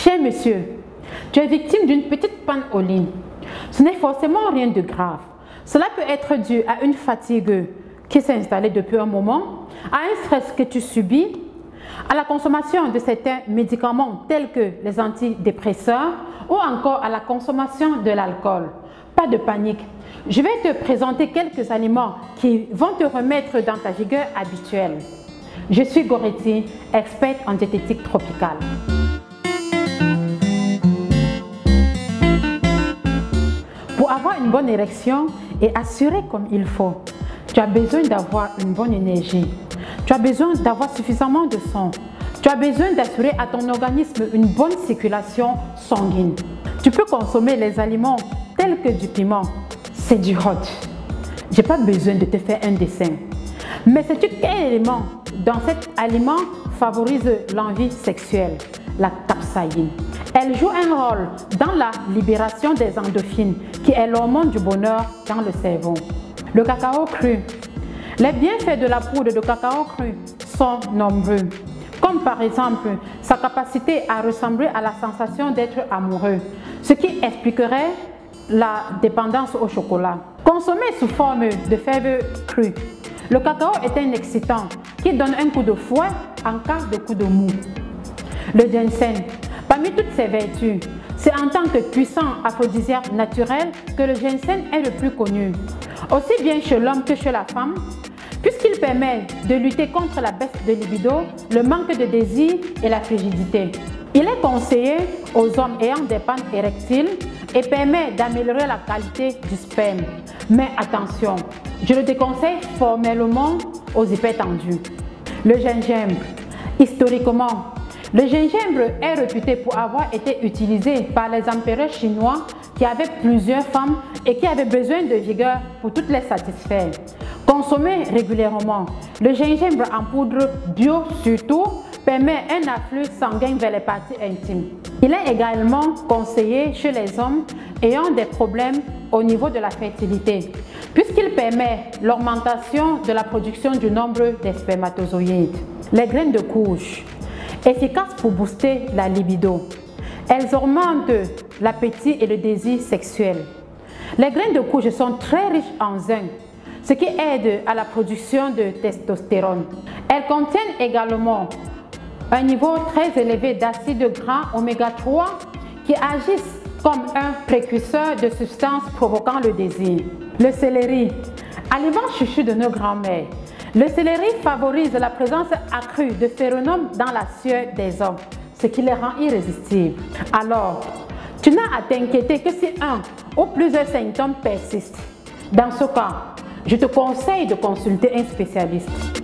Cher monsieur, tu es victime d'une petite panne au lit. Ce n'est forcément rien de grave. Cela peut être dû à une fatigue qui s'est installée depuis un moment, à un stress que tu subis, à la consommation de certains médicaments tels que les antidépresseurs ou encore à la consommation de l'alcool. Pas de panique. Je vais te présenter quelques aliments qui vont te remettre dans ta vigueur habituelle. Je suis Goretti, experte en diététique tropicale. Pour avoir une bonne érection et assurer comme il faut, tu as besoin d'avoir une bonne énergie. Tu as besoin d'avoir suffisamment de sang. Tu as besoin d'assurer à ton organisme une bonne circulation sanguine. Tu peux consommer les aliments tels que du piment. C'est du hot. Je n'ai pas besoin de te faire un dessin. Mais sais-tu quel élément dans cet aliment favorise l'envie sexuelle? La capsaïne. Elle joue un rôle dans la libération des endorphines, qui est l'hormone du bonheur dans le cerveau. Le cacao cru. Les bienfaits de la poudre de cacao cru sont nombreux, comme par exemple sa capacité à ressembler à la sensation d'être amoureux, ce qui expliquerait la dépendance au chocolat. Consommé sous forme de fèves crues, le cacao est un excitant qui donne un coup de fouet en cas de coup de mou. Le ginseng, parmi toutes ses vertus, c'est en tant que puissant aphrodisiaque naturel que le ginseng est le plus connu, aussi bien chez l'homme que chez la femme, puisqu'il permet de lutter contre la baisse de libido, le manque de désir et la frigidité. Il est conseillé aux hommes ayant des pannes érectiles et permet d'améliorer la qualité du sperme. Mais attention, je le déconseille formellement aux hypertendus. Le gingembre. Historiquement, le gingembre est réputé pour avoir été utilisé par les empereurs chinois qui avaient plusieurs femmes et qui avaient besoin de vigueur pour toutes les satisfaire. Consommé régulièrement, le gingembre en poudre bio surtout permet un afflux sanguin vers les parties intimes. Il est également conseillé chez les hommes ayant des problèmes au niveau de la fertilité, puisqu'il permet l'augmentation de la production du nombre des spermatozoïdes. Les graines de courge, efficaces pour booster la libido. Elles augmentent l'appétit et le désir sexuel. Les graines de courge sont très riches en zinc, ce qui aide à la production de testostérone. Elles contiennent également un niveau très élevé d'acides gras oméga 3 qui agissent comme un précurseur de substances provoquant le désir. Le céleri, aliment chouchou de nos grands-mères. Le céleri favorise la présence accrue de phéromones dans la sueur des hommes, ce qui les rend irrésistibles. Alors, tu n'as à t'inquiéter que si un ou plusieurs symptômes persistent. Dans ce cas, je te conseille de consulter un spécialiste.